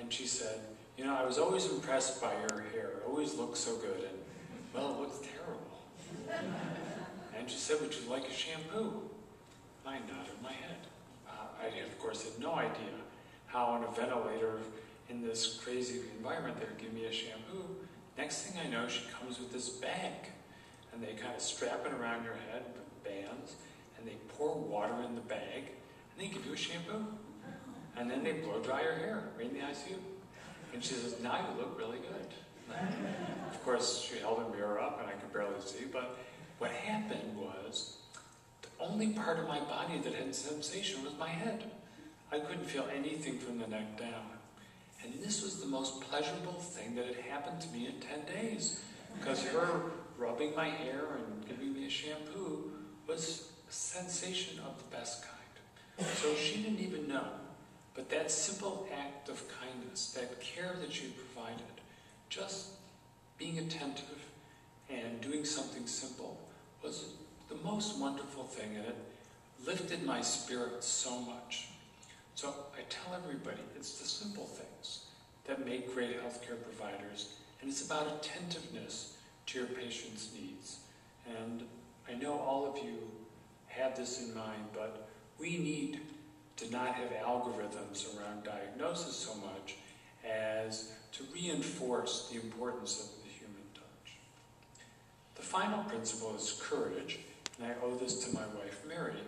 And she said, you know, I was always impressed by your hair. It always looked so good, and, well, it looks terrible. And she said, would you like a shampoo? I nodded my head. I, of course, had no idea how on a ventilator in this crazy environment they would give me a shampoo. Next thing I know, she comes with this bag, and they kind of strap it around your head with bands, and they pour water in the bag, and they give you a shampoo. And then they blow dry your hair right in the ICU. And she says, now you look really good. Of course, she held a mirror up, and I could barely see, but what happened was, the only part of my body that had sensation was my head. I couldn't feel anything from the neck down. And this was the most pleasurable thing that had happened to me in 10 days. Because her rubbing my hair and giving me a shampoo was a sensation of the best kind. So she didn't even know. But that simple act of kindness, that care that she provided, just being attentive and doing something simple was the most wonderful thing, and it lifted my spirits so much. So I tell everybody, it's the simple things that make great healthcare providers, and it's about attentiveness to your patient's needs. And I know all of you have this in mind, but we need to not have algorithms around diagnosis so much as to reinforce the importance of the human touch. The final principle is courage, and I owe this to my wife, Mary,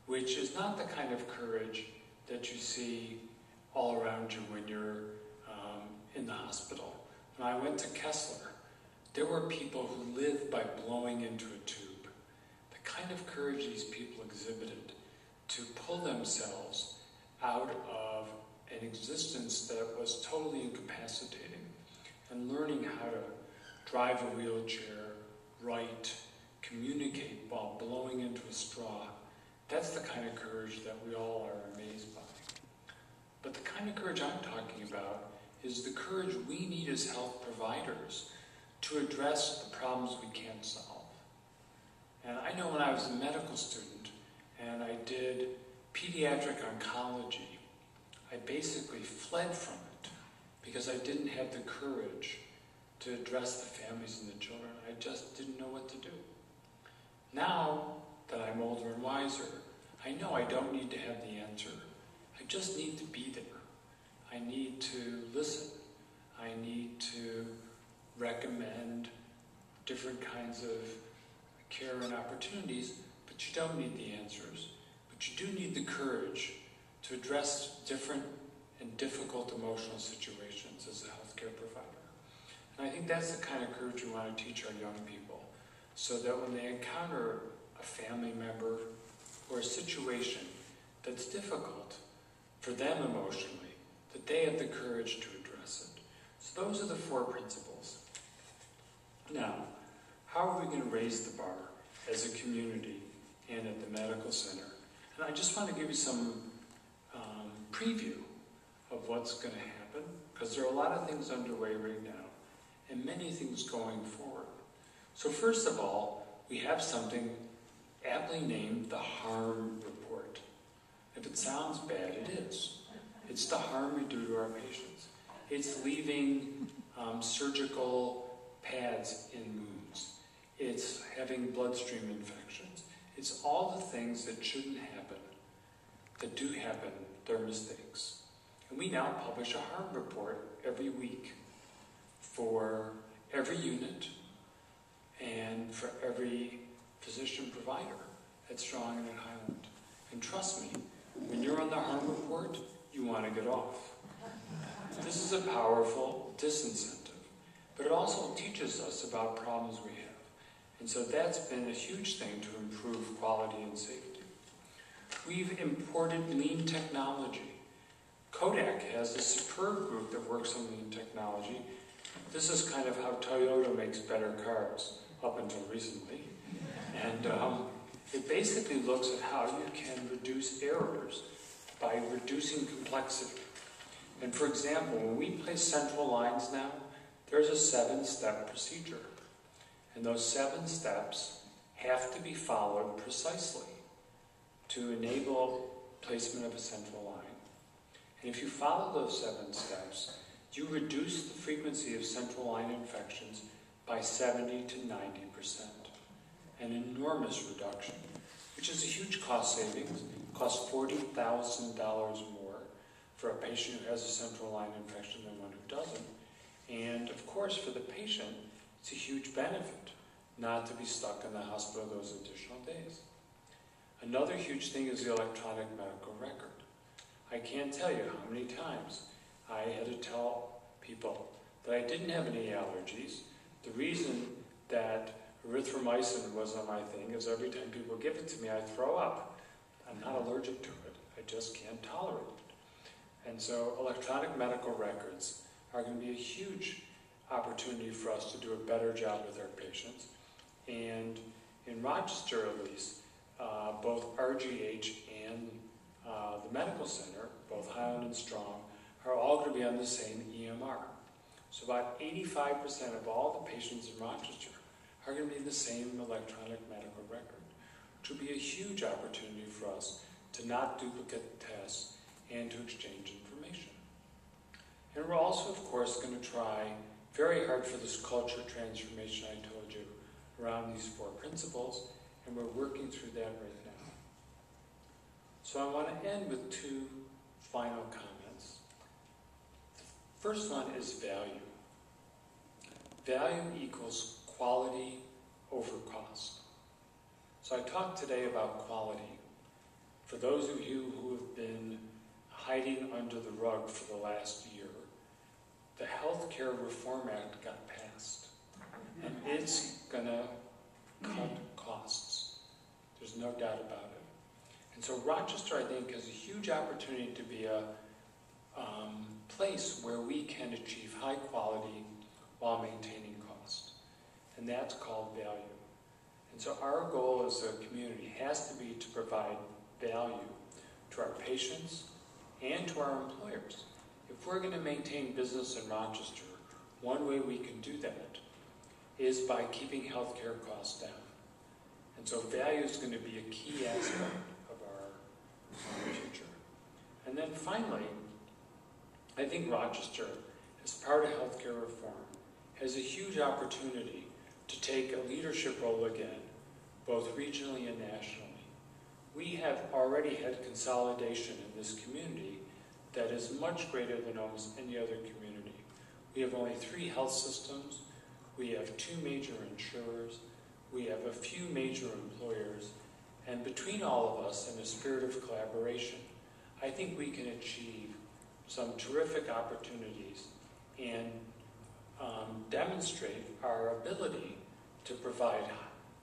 which is not the kind of courage that you see all around you when you're in the hospital. When I went to Kessler, there were people who lived by blowing into a tube. The kind of courage these people exhibited to pull themselves out of an existence that was totally incapacitating and learning how to drive a wheelchair, write, communicate while blowing into a straw. That's the kind of courage that we all are amazed by. But the kind of courage I'm talking about is the courage we need as health providers to address the problems we can't solve. And I know when I was a medical student and I did pediatric oncology, I basically fled from it because I didn't have the courage to address the families and the children. I just didn't know what to do. Now that I'm older and wiser, I know I don't need to have the answer. I just need to be there. I need to listen. I need to recommend different kinds of care and opportunities, but you don't need the answers. But you do need the courage to address different and difficult emotional situations as a healthcare provider. And I think that's the kind of courage we want to teach our young people, so that when they encounter a family member or a situation that's difficult for them emotionally, that they have the courage to address it. So those are the 4 principles. Now, how are we going to raise the bar as a community and at the medical center? And I just want to give you some preview of what's going to happen, because there are a lot of things underway right now, and many things going forward. So first of all, we have something aptly named the harm report. If it sounds bad, it is. It's the harm we do to our patients. It's leaving surgical pads in wounds. It's having bloodstream infections. It's all the things that shouldn't happen, that do happen, they're mistakes. And we now publish a harm report every week for every unit and for every physician provider at Strong and at Highland. And trust me, when you're on the harm report, you want to get off. This is a powerful disincentive, but it also teaches us about problems we have. And so that's been a huge thing to improve quality and safety. We've imported lean technology. Kodak has a superb group that works on lean technology. This is kind of how Toyota makes better cars, up until recently. And it basically looks at how you can reduce errors by reducing complexity. And for example, when we place central lines now, there's a 7-step procedure. And those 7 steps have to be followed precisely to enable placement of a central line. And if you follow those 7 steps, you reduce the frequency of central line infections by 70 to 90%. An enormous reduction, which is a huge cost savings. It costs $40,000 more for a patient who has a central line infection than one who doesn't. And of course, for the patient, it's a huge benefit not to be stuck in the hospital those additional days. Another huge thing is the electronic medical record. I can't tell you how many times I had to tell people that I didn't have any allergies. The reason that erythromycin was on my thing is every time people give it to me, I throw up. I'm not allergic to it. I just can't tolerate it. And so electronic medical records are going to be a huge opportunity for us to do a better job with our patients. And in Rochester, at least, both RGH and the medical center, both Highland and Strong, are all going to be on the same EMR. So about 85% of all the patients in Rochester are going to be the same electronic medical record, which will be a huge opportunity for us to not duplicate tests and to exchange information. And we're also, of course, going to try very hard for this culture transformation I told you around these 4 principles, and we're working through that right now. So I want to end with 2 final comments. The first one is value. Value equals quality over cost. So I talked today about quality. For those of you who have been hiding under the rug for the last year, the Healthcare Reform Act got passed, and it's going to cut costs. There's no doubt about it. And so Rochester, I think, has a huge opportunity to be a place where we can achieve high quality while maintaining cost. And that's called value. And so our goal as a community has to be to provide value to our patients and to our employers. If we're going to maintain business in Rochester, one way we can do that is by keeping healthcare costs down. And so value is going to be a key aspect of our future. And then finally, I think Rochester, as part of healthcare reform, has a huge opportunity to take a leadership role again, both regionally and nationally. We have already had consolidation in this community that is much greater than almost any other community. We have only 3 health systems. We have 2 major insurers. We have a few major employers. And between all of us, in a spirit of collaboration, I think we can achieve some terrific opportunities and demonstrate our ability to provide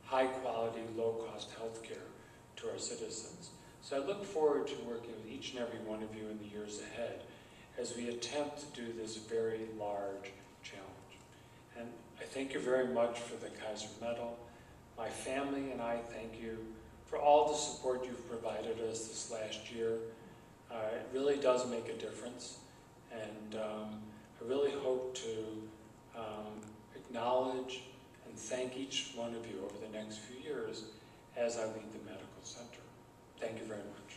high-quality, low-cost health care to our citizens. So I look forward to working with each and every one of you in the years ahead as we attempt to do this very large challenge. And I thank you very much for the Kaiser Medal. My family and I thank you for all the support you've provided us this last year. It really does make a difference, and I really hope to acknowledge and thank each one of you over the next few years as I lead the medical center. Thank you very much.